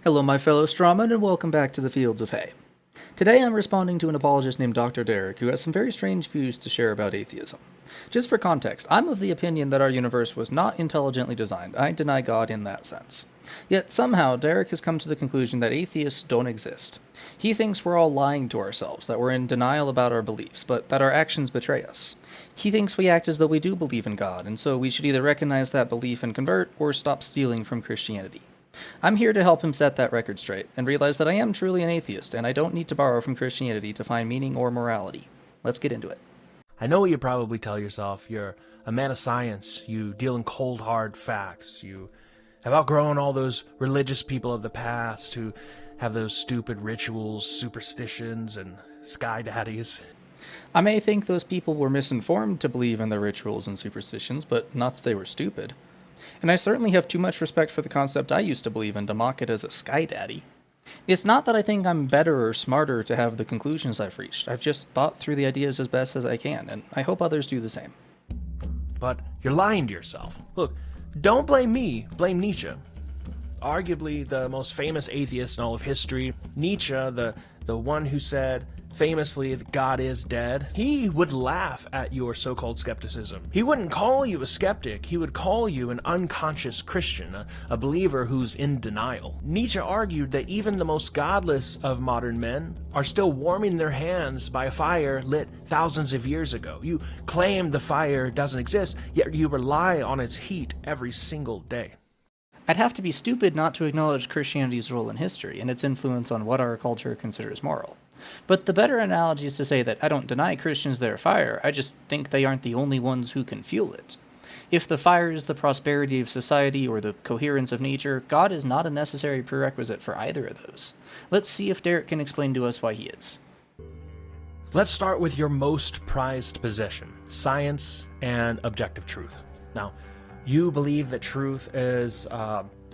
Hello, my fellow strawmen, and welcome back to the Fields of Hay. Today I'm responding to an apologist named Dr. Derek who has some very strange views to share about atheism. Just for context, I'm of the opinion that our universe was not intelligently designed. I deny God in that sense. Yet somehow Derek has come to the conclusion that atheists don't exist. He thinks we're all lying to ourselves, that we're in denial about our beliefs, but that our actions betray us. He thinks we act as though we do believe in God, and so we should either recognize that belief and convert, or stop stealing from Christianity. I'm here to help him set that record straight, and realize that I am truly an atheist, and I don't need to borrow from Christianity to find meaning or morality. Let's get into it. I know what you probably tell yourself. You're a man of science. You deal in cold, hard facts. You have outgrown all those religious people of the past who have those stupid rituals, superstitions, and sky daddies. I may think those people were misinformed to believe in their rituals and superstitions, but not that they were stupid. And I certainly have too much respect for the concept I used to believe in to mock it as a sky daddy. It's not that I think I'm better or smarter to have the conclusions I've reached. I've just thought through the ideas as best as I can, and I hope others do the same. But you're lying to yourself. Look, don't blame me, blame Nietzsche. Arguably the most famous atheist in all of history, Nietzsche, the one who said famously that God is dead, he would laugh at your so-called skepticism. He wouldn't call you a skeptic, he would call you an unconscious Christian, a believer who's in denial. Nietzsche argued that even the most godless of modern men are still warming their hands by a fire lit thousands of years ago. You claim the fire doesn't exist, yet you rely on its heat every single day. I'd have to be stupid not to acknowledge Christianity's role in history and its influence on what our culture considers moral. But the better analogy is to say that I don't deny Christians their fire, I just think they aren't the only ones who can fuel it. If the fire is the prosperity of society or the coherence of nature, God is not a necessary prerequisite for either of those. Let's see if Derek can explain to us why he is. Let's start with your most prized possession, science and objective truth. Now, you believe that truth is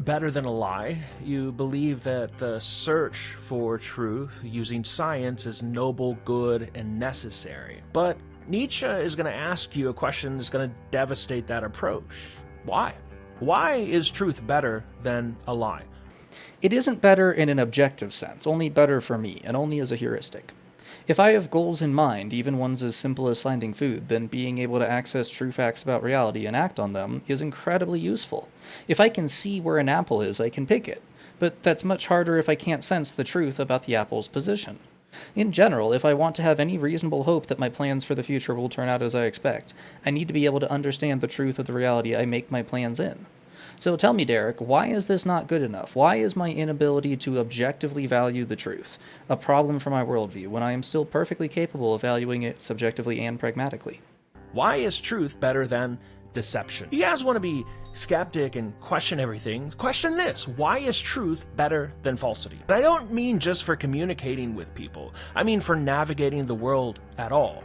better than a lie. You believe that the search for truth using science is noble, good, and necessary. But Nietzsche is going to ask you a question that's going to devastate that approach. Why? Why is truth better than a lie? It isn't better in an objective sense, only better for me, and only as a heuristic. If I have goals in mind, even ones as simple as finding food, then being able to access true facts about reality and act on them is incredibly useful. If I can see where an apple is, I can pick it. But that's much harder if I can't sense the truth about the apple's position. In general, if I want to have any reasonable hope that my plans for the future will turn out as I expect, I need to be able to understand the truth of the reality I make my plans in. So tell me, Derek, why is this not good enough? Why is my inability to objectively value the truth a problem for my worldview when I am still perfectly capable of valuing it subjectively and pragmatically? Why is truth better than deception? You guys want to be skeptic and question everything. Question this: why is truth better than falsity? And I don't mean just for communicating with people. I mean for navigating the world at all.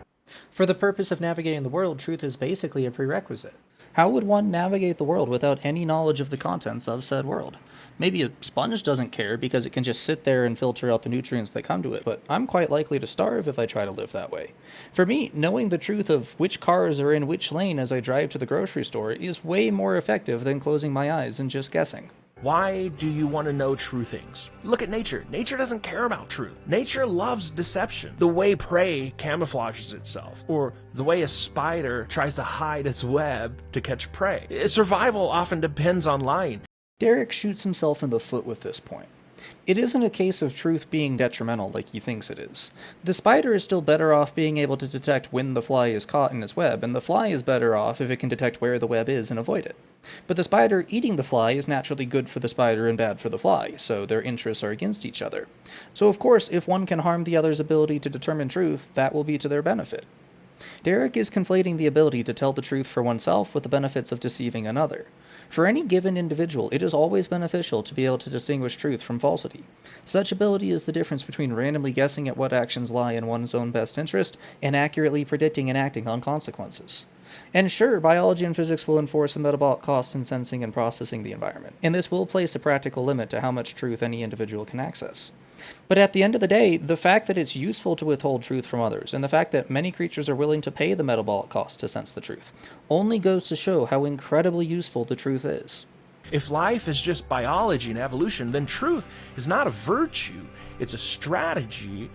For the purpose of navigating the world, truth is basically a prerequisite. How would one navigate the world without any knowledge of the contents of said world? Maybe a sponge doesn't care because it can just sit there and filter out the nutrients that come to it, but I'm quite likely to starve if I try to live that way. For me, knowing the truth of which cars are in which lane as I drive to the grocery store is way more effective than closing my eyes and just guessing. Why do you want to know true things? Look at nature. Nature doesn't care about truth. Nature loves deception. The way prey camouflages itself, or the way a spider tries to hide its web to catch prey. Survival often depends on lying. Derek shoots himself in the foot with this point. It isn't a case of truth being detrimental like he thinks it is. The spider is still better off being able to detect when the fly is caught in its web, and the fly is better off if it can detect where the web is and avoid it. But the spider eating the fly is naturally good for the spider and bad for the fly, so their interests are against each other. So of course, if one can harm the other's ability to determine truth, that will be to their benefit. Derek is conflating the ability to tell the truth for oneself with the benefits of deceiving another. For any given individual, it is always beneficial to be able to distinguish truth from falsity. Such ability is the difference between randomly guessing at what actions lie in one's own best interest and accurately predicting and acting on consequences. And sure, biology and physics will enforce the metabolic costs in sensing and processing the environment, and this will place a practical limit to how much truth any individual can access. But at the end of the day, the fact that it's useful to withhold truth from others, and the fact that many creatures are willing to pay the metabolic cost to sense the truth, only goes to show how incredibly useful the truth is. If life is just biology and evolution, then truth is not a virtue, it's a strategy,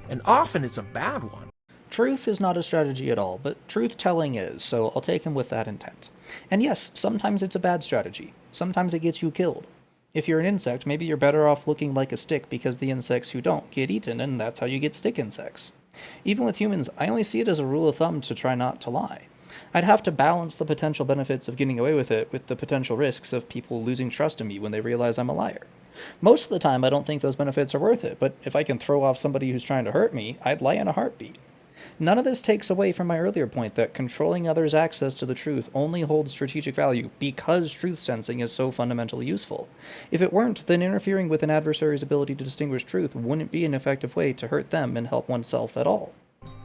and often it's a bad one. Truth is not a strategy at all, but truth-telling is, so I'll take him with that intent. And yes, sometimes it's a bad strategy. Sometimes it gets you killed. If you're an insect, maybe you're better off looking like a stick because the insects who don't get eaten, and that's how you get stick insects. Even with humans, I only see it as a rule of thumb to try not to lie. I'd have to balance the potential benefits of getting away with it with the potential risks of people losing trust in me when they realize I'm a liar. Most of the time, I don't think those benefits are worth it, but if I can throw off somebody who's trying to hurt me, I'd lie in a heartbeat. None of this takes away from my earlier point that controlling others' access to the truth only holds strategic value because truth sensing is so fundamentally useful. If it weren't, then interfering with an adversary's ability to distinguish truth wouldn't be an effective way to hurt them and help oneself at all.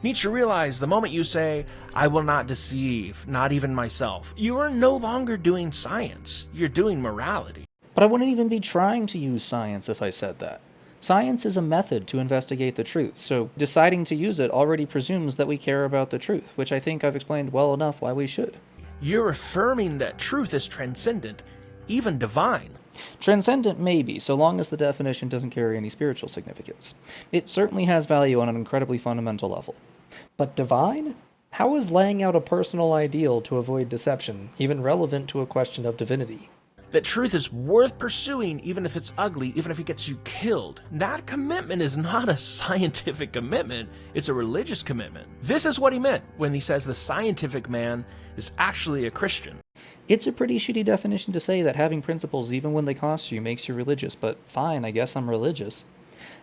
Nietzsche realized the moment you say, I will not deceive, not even myself, you are no longer doing science, you're doing morality. But I wouldn't even be trying to use science if I said that. Science is a method to investigate the truth, so deciding to use it already presumes that we care about the truth, which I think I've explained well enough why we should. You're affirming that truth is transcendent, even divine. Transcendent maybe, so long as the definition doesn't carry any spiritual significance. It certainly has value on an incredibly fundamental level. But divine? How is laying out a personal ideal to avoid deception even relevant to a question of divinity? That truth is worth pursuing even if it's ugly, even if it gets you killed. That commitment is not a scientific commitment, it's a religious commitment. This is what he meant when he says the scientific man is actually a Christian. It's a pretty shitty definition to say that having principles even when they cost you makes you religious, but fine, I guess I'm religious.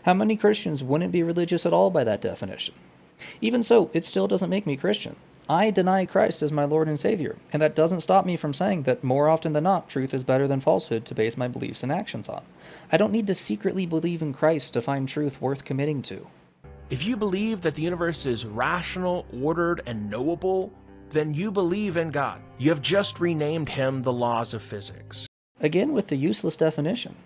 How many Christians wouldn't be religious at all by that definition? Even so, it still doesn't make me Christian. I deny Christ as my Lord and Savior, and that doesn't stop me from saying that more often than not, truth is better than falsehood to base my beliefs and actions on. I don't need to secretly believe in Christ to find truth worth committing to. If you believe that the universe is rational, ordered, and knowable, then you believe in God. You have just renamed him the laws of physics. Again with the useless definition.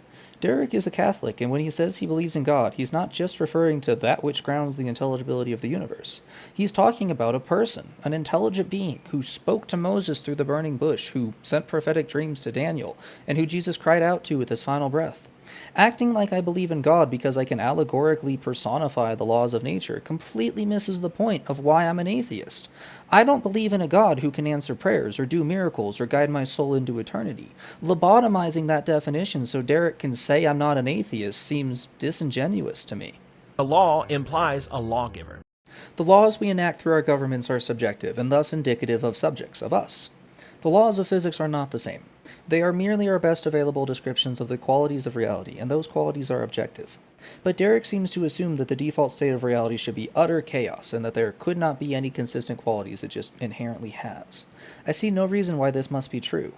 Derek is a Catholic, and when he says he believes in God, he's not just referring to that which grounds the intelligibility of the universe. He's talking about a person, an intelligent being, who spoke to Moses through the burning bush, who sent prophetic dreams to Daniel, and who Jesus cried out to with his final breath. Acting like I believe in God because I can allegorically personify the laws of nature completely misses the point of why I'm an atheist. I don't believe in a God who can answer prayers or do miracles or guide my soul into eternity. Lobotomizing that definition so Derek can say I'm not an atheist seems disingenuous to me. A law implies a lawgiver. The laws we enact through our governments are subjective and thus indicative of subjects, of us. The laws of physics are not the same. They are merely our best available descriptions of the qualities of reality, and those qualities are objective. But Derek seems to assume that the default state of reality should be utter chaos, and that there could not be any consistent qualities it just inherently has. I see no reason why this must be true.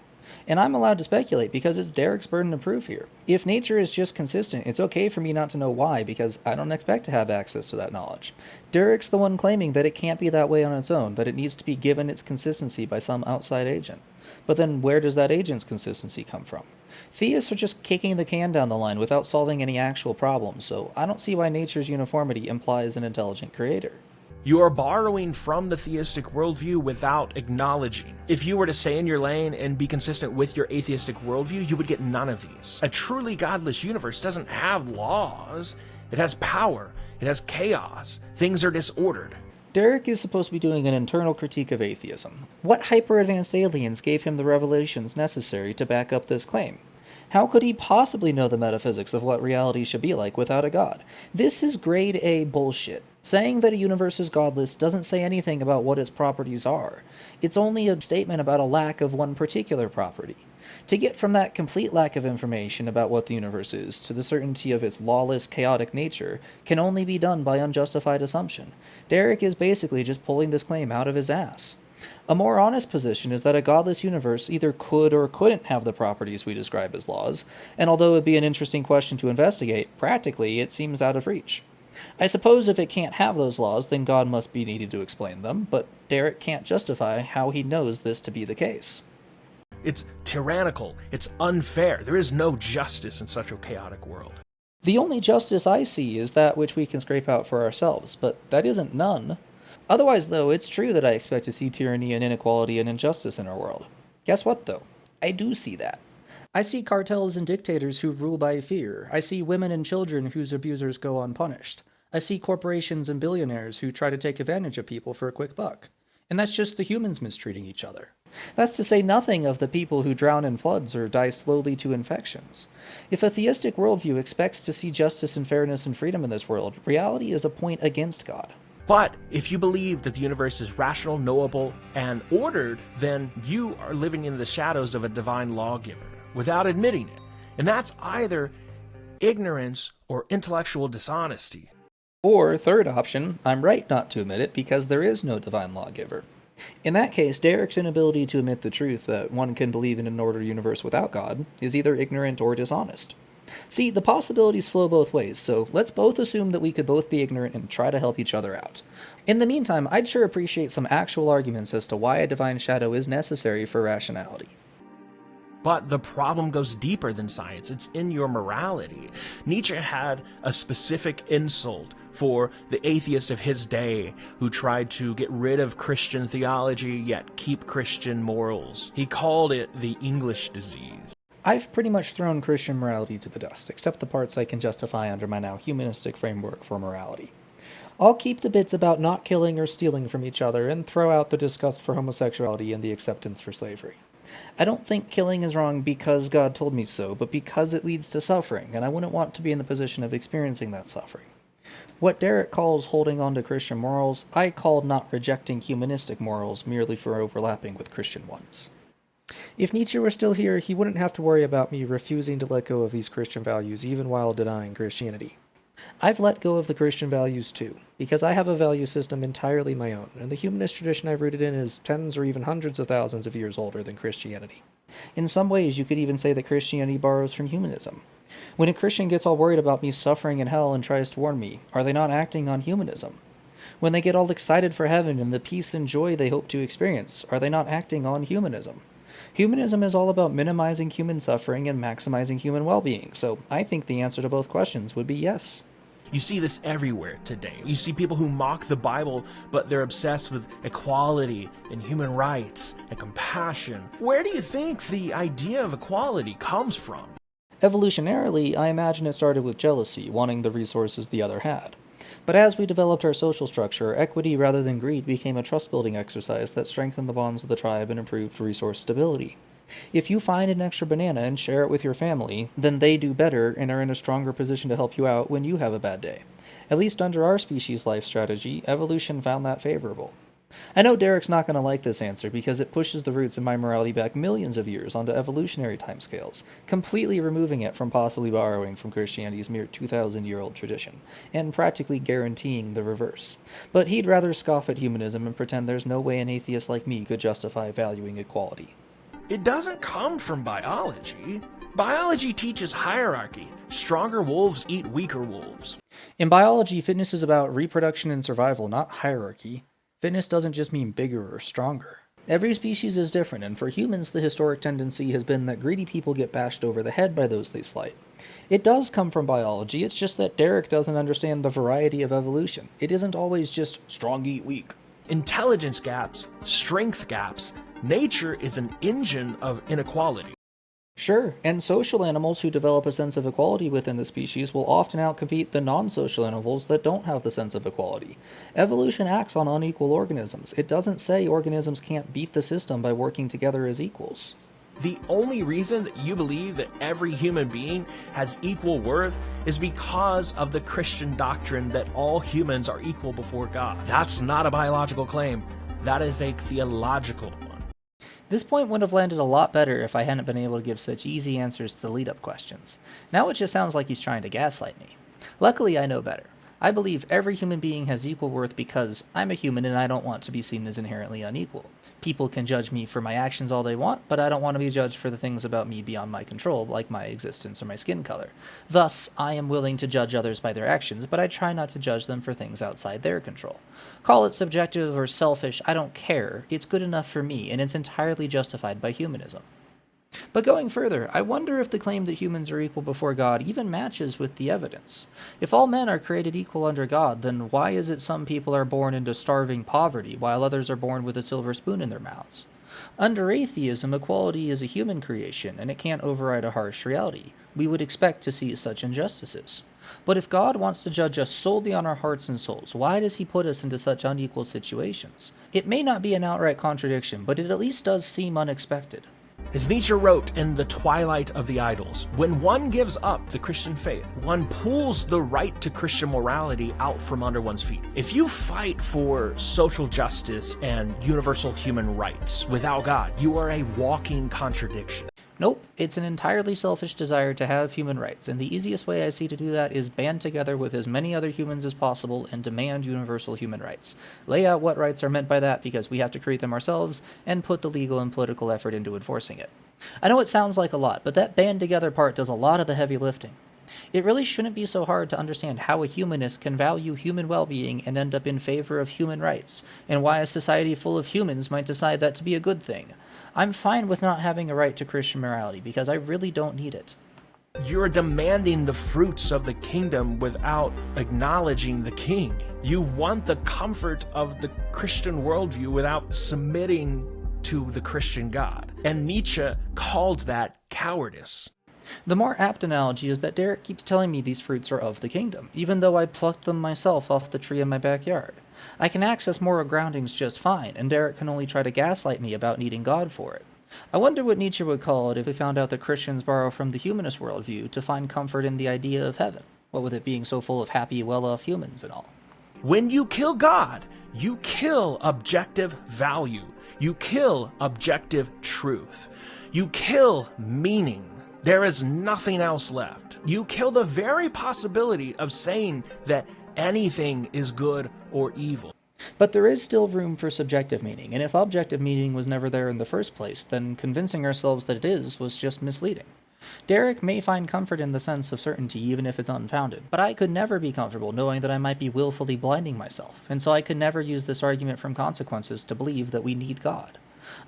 And I'm allowed to speculate because it's Derek's burden of proof here. If nature is just consistent, it's okay for me not to know why because I don't expect to have access to that knowledge. Derek's the one claiming that it can't be that way on its own, that it needs to be given its consistency by some outside agent. But then where does that agent's consistency come from? Theists are just kicking the can down the line without solving any actual problems, so I don't see why nature's uniformity implies an intelligent creator. You are borrowing from the theistic worldview without acknowledging. If you were to stay in your lane and be consistent with your atheistic worldview, you would get none of these. A truly godless universe doesn't have laws. It has power. It has chaos. Things are disordered. Derek is supposed to be doing an internal critique of atheism. What hyper-advanced aliens gave him the revelations necessary to back up this claim? How could he possibly know the metaphysics of what reality should be like without a god? This is grade A bullshit. Saying that a universe is godless doesn't say anything about what its properties are. It's only a statement about a lack of one particular property. To get from that complete lack of information about what the universe is to the certainty of its lawless, chaotic nature can only be done by unjustified assumption. Derek is basically just pulling this claim out of his ass. A more honest position is that a godless universe either could or couldn't have the properties we describe as laws, and although it would be an interesting question to investigate, practically it seems out of reach. I suppose if it can't have those laws, then God must be needed to explain them, but Derek can't justify how he knows this to be the case. It's tyrannical. It's unfair. There is no justice in such a chaotic world. The only justice I see is that which we can scrape out for ourselves, but that isn't none. Otherwise, though, it's true that I expect to see tyranny and inequality and injustice in our world. Guess what, though? I do see that. I see cartels and dictators who rule by fear. I see women and children whose abusers go unpunished. I see corporations and billionaires who try to take advantage of people for a quick buck. And that's just the humans mistreating each other. That's to say nothing of the people who drown in floods or die slowly to infections. If a theistic worldview expects to see justice and fairness and freedom in this world, reality is a point against God. But if you believe that the universe is rational, knowable, and ordered, then you are living in the shadows of a divine lawgiver without admitting it. And that's either ignorance or intellectual dishonesty. Or, third option, I'm right not to admit it because there is no divine lawgiver. In that case, Derek's inability to admit the truth that one can believe in an ordered universe without God is either ignorant or dishonest. See, the possibilities flow both ways, so let's both assume that we could both be ignorant and try to help each other out. In the meantime, I'd sure appreciate some actual arguments as to why a divine shadow is necessary for rationality. But the problem goes deeper than science. It's in your morality. Nietzsche had a specific insult for the atheists of his day who tried to get rid of Christian theology yet keep Christian morals. He called it the English disease. I've pretty much thrown Christian morality to the dust, except the parts I can justify under my now humanistic framework for morality. I'll keep the bits about not killing or stealing from each other and throw out the disgust for homosexuality and the acceptance for slavery. I don't think killing is wrong because God told me so, but because it leads to suffering, and I wouldn't want to be in the position of experiencing that suffering. What Derek calls holding on to Christian morals, I call not rejecting humanistic morals merely for overlapping with Christian ones. If Nietzsche were still here, he wouldn't have to worry about me refusing to let go of these Christian values even while denying Christianity. I've let go of the Christian values too, because I have a value system entirely my own, and the humanist tradition I've rooted in is tens or even hundreds of thousands of years older than Christianity. In some ways, you could even say that Christianity borrows from humanism. When a Christian gets all worried about me suffering in hell and tries to warn me, are they not acting on humanism? When they get all excited for heaven and the peace and joy they hope to experience, are they not acting on humanism? Humanism is all about minimizing human suffering and maximizing human well-being, so I think the answer to both questions would be yes. You see this everywhere today. You see people who mock the Bible, but they're obsessed with equality and human rights and compassion. Where do you think the idea of equality comes from? Evolutionarily, I imagine it started with jealousy, wanting the resources the other had. But as we developed our social structure, equity rather than greed became a trust-building exercise that strengthened the bonds of the tribe and improved resource stability. If you find an extra banana and share it with your family, then they do better and are in a stronger position to help you out when you have a bad day. At least under our species' life strategy, evolution found that favorable. I know Derek's not going to like this answer because it pushes the roots of my morality back millions of years onto evolutionary timescales, completely removing it from possibly borrowing from Christianity's mere 2,000-year-old tradition, and practically guaranteeing the reverse. But he'd rather scoff at humanism and pretend there's no way an atheist like me could justify valuing equality. It doesn't come from biology. Biology teaches hierarchy. Stronger wolves eat weaker wolves. In biology, fitness is about reproduction and survival, not hierarchy. Fitness doesn't just mean bigger or stronger. Every species is different, and for humans the historic tendency has been that greedy people get bashed over the head by those they slight. It does come from biology, it's just that Derek doesn't understand the variety of evolution. It isn't always just strong eat weak. Intelligence gaps, strength gaps. Nature is an engine of inequality. Sure, and social animals who develop a sense of equality within the species will often outcompete the non-social animals that don't have the sense of equality. Evolution acts on unequal organisms. It doesn't say organisms can't beat the system by working together as equals. The only reason that you believe that every human being has equal worth is because of the Christian doctrine that all humans are equal before God. That's not a biological claim. That is a theological one. This point would have landed a lot better if I hadn't been able to give such easy answers to the lead-up questions. Now it just sounds like he's trying to gaslight me. Luckily, I know better. I believe every human being has equal worth because I'm a human and I don't want to be seen as inherently unequal. People can judge me for my actions all they want, but I don't want to be judged for the things about me beyond my control, like my existence or my skin color. Thus, I am willing to judge others by their actions, but I try not to judge them for things outside their control. Call it subjective or selfish, I don't care. It's good enough for me, and it's entirely justified by humanism. But going further, I wonder if the claim that humans are equal before God even matches with the evidence. If all men are created equal under God, then why is it some people are born into starving poverty while others are born with a silver spoon in their mouths? Under atheism, equality is a human creation, and it can't override a harsh reality. We would expect to see such injustices. But if God wants to judge us solely on our hearts and souls, why does he put us into such unequal situations? It may not be an outright contradiction, but it at least does seem unexpected. As Nietzsche wrote in The Twilight of the Idols, when one gives up the Christian faith, one pulls the right to Christian morality out from under one's feet. If you fight for social justice and universal human rights without God, you are a walking contradiction. Nope, it's an entirely selfish desire to have human rights, and the easiest way I see to do that is band together with as many other humans as possible and demand universal human rights. Lay out what rights are meant by that because we have to create them ourselves, and put the legal and political effort into enforcing it. I know it sounds like a lot, but that band together part does a lot of the heavy lifting. It really shouldn't be so hard to understand how a humanist can value human well-being and end up in favor of human rights, and why a society full of humans might decide that to be a good thing. I'm fine with not having a right to Christian morality because I really don't need it. You're demanding the fruits of the kingdom without acknowledging the king. You want the comfort of the Christian worldview without submitting to the Christian God. And Nietzsche called that cowardice. The more apt analogy is that Derek keeps telling me these fruits are of the kingdom, even though I plucked them myself off the tree in my backyard. I can access moral groundings just fine, and Derek can only try to gaslight me about needing God for it. I wonder what Nietzsche would call it if he found out that Christians borrow from the humanist worldview to find comfort in the idea of heaven, what with it being so full of happy, well-off humans and all. When you kill God, you kill objective value. You kill objective truth. You kill meaning. There is nothing else left. You kill the very possibility of saying that anything is good or evil. But there is still room for subjective meaning, and if objective meaning was never there in the first place, then convincing ourselves that it is was just misleading. Derek may find comfort in the sense of certainty even if it's unfounded, but I could never be comfortable knowing that I might be willfully blinding myself, and so I could never use this argument from consequences to believe that we need God.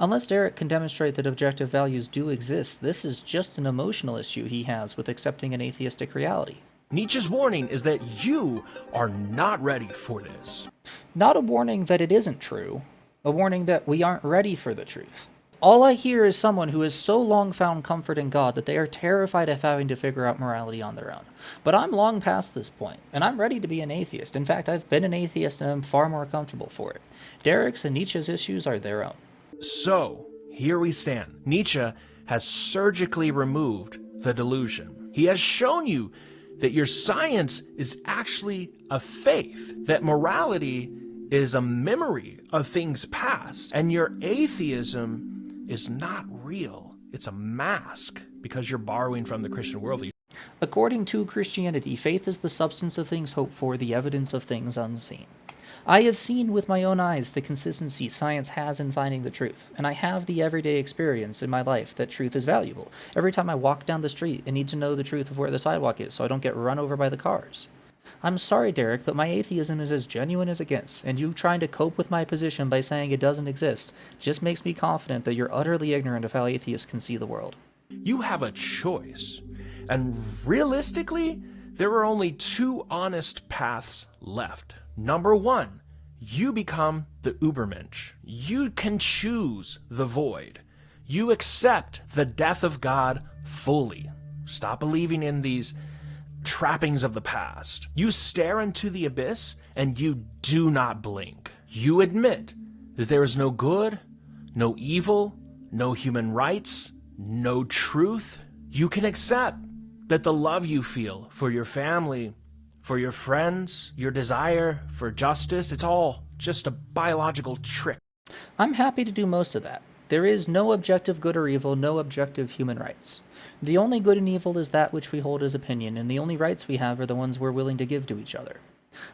Unless Derek can demonstrate that objective values do exist, this is just an emotional issue he has with accepting an atheistic reality. Nietzsche's warning is that you are not ready for this. Not a warning that it isn't true, a warning that we aren't ready for the truth. All I hear is someone who has so long found comfort in God that they are terrified of having to figure out morality on their own. But I'm long past this point, and I'm ready to be an atheist. In fact, I've been an atheist and I'm far more comfortable for it. Derek's and Nietzsche's issues are their own. So, here we stand. Nietzsche has surgically removed the delusion. He has shown you that your science is actually a faith, that morality is a memory of things past, and your atheism is not real. It's a mask because you're borrowing from the Christian worldview. According to Christianity, faith is the substance of things hoped for, the evidence of things unseen. I have seen with my own eyes the consistency science has in finding the truth, and I have the everyday experience in my life that truth is valuable. Every time I walk down the street, I need to know the truth of where the sidewalk is so I don't get run over by the cars. I'm sorry, Derek, but my atheism is as genuine as it gets, and you trying to cope with my position by saying it doesn't exist just makes me confident that you're utterly ignorant of how atheists can see the world. You have a choice, and realistically, there are only two honest paths left. Number one, you become the Ubermensch. You can choose the void. You accept the death of God fully. Stop believing in these trappings of the past. You stare into the abyss and you do not blink. You admit that there is no good, no evil, no human rights, no truth. You can accept that the love you feel for your family, for your friends, your desire for justice, it's all just a biological trick. I'm happy to do most of that. There is no objective good or evil, no objective human rights. The only good and evil is that which we hold as opinion, and the only rights we have are the ones we're willing to give to each other.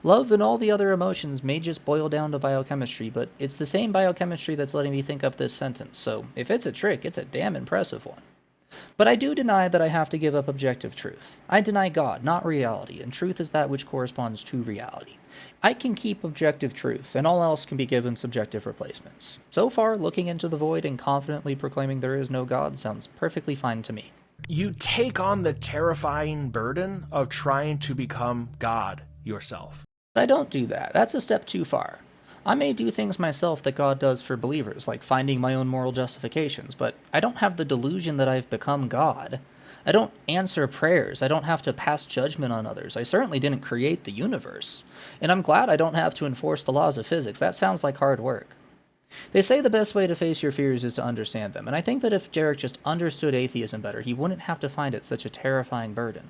Love and all the other emotions may just boil down to biochemistry, but it's the same biochemistry that's letting me think up this sentence, so if it's a trick, it's a damn impressive one. But I do deny that I have to give up objective truth. I deny God, not reality, and truth is that which corresponds to reality. I can keep objective truth, and all else can be given subjective replacements. So far, looking into the void and confidently proclaiming there is no God sounds perfectly fine to me. You take on the terrifying burden of trying to become God yourself. But I don't do that. That's a step too far. I may do things myself that God does for believers, like finding my own moral justifications, but I don't have the delusion that I've become God. I don't answer prayers. I don't have to pass judgment on others. I certainly didn't create the universe. And I'm glad I don't have to enforce the laws of physics. That sounds like hard work. They say the best way to face your fears is to understand them, and I think that if Derek just understood atheism better, he wouldn't have to find it such a terrifying burden.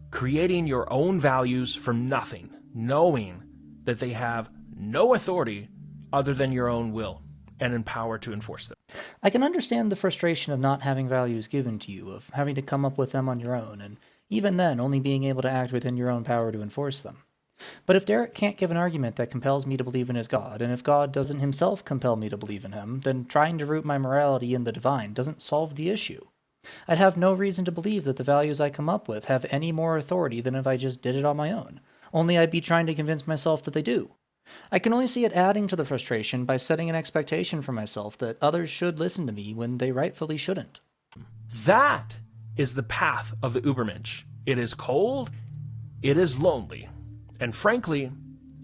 Creating your own values from nothing, knowing that they have no authority other than your own will and in power to enforce them. I can understand the frustration of not having values given to you, of having to come up with them on your own, and even then only being able to act within your own power to enforce them. But if Derek can't give an argument that compels me to believe in his God, and if God doesn't himself compel me to believe in him, then trying to root my morality in the divine doesn't solve the issue. I'd have no reason to believe that the values I come up with have any more authority than if I just did it on my own. Only I'd be trying to convince myself that they do. I can only see it adding to the frustration by setting an expectation for myself that others should listen to me when they rightfully shouldn't. That is the path of the Ubermensch. It is cold, it is lonely, and frankly,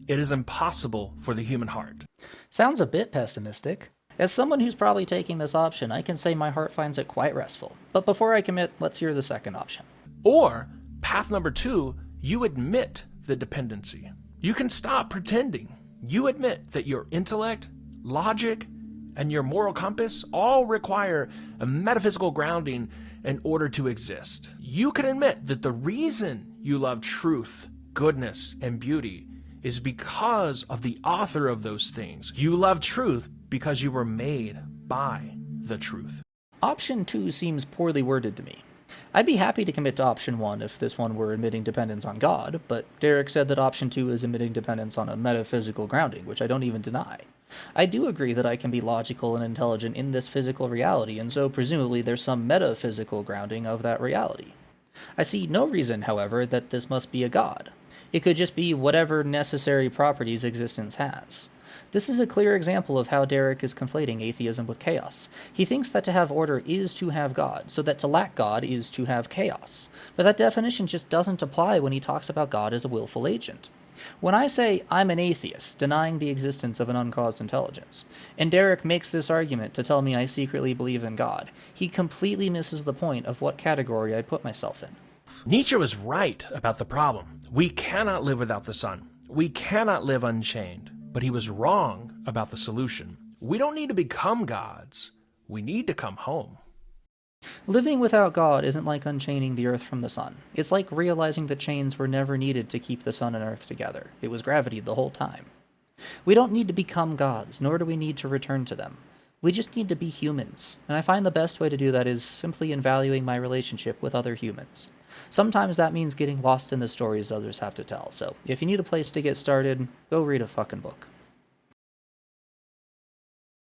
it is impossible for the human heart. Sounds a bit pessimistic. As someone who's probably taking this option, I can say my heart finds it quite restful. But before I commit, let's hear the second option. Or, path number 2, you admit the dependency. You can stop pretending. You admit that your intellect, logic, and your moral compass all require a metaphysical grounding in order to exist. You can admit that the reason you love truth, goodness, and beauty is because of the author of those things. You love truth because you were made by the truth. Option 2 seems poorly worded to me. I'd be happy to commit to option 1 if this one were admitting dependence on God, but Derek said that option 2 is admitting dependence on a metaphysical grounding, which I don't even deny. I do agree that I can be logical and intelligent in this physical reality, and so presumably there's some metaphysical grounding of that reality. I see no reason, however, that this must be a God. It could just be whatever necessary properties existence has. This is a clear example of how Derek is conflating atheism with chaos. He thinks that to have order is to have God, so that to lack God is to have chaos. But that definition just doesn't apply when he talks about God as a willful agent. When I say I'm an atheist, denying the existence of an uncaused intelligence, and Derek makes this argument to tell me I secretly believe in God, he completely misses the point of what category I put myself in. Nietzsche was right about the problem. We cannot live without the sun. We cannot live unchained. But he was wrong about the solution. We don't need to become gods. We need to come home. Living without God isn't like unchaining the earth from the sun. It's like realizing that chains were never needed to keep the sun and earth together. It was gravity the whole time. We don't need to become gods, nor do we need to return to them. We just need to be humans, and I find the best way to do that is simply in valuing my relationship with other humans. Sometimes that means getting lost in the stories others have to tell, so if you need a place to get started, go read a fucking book.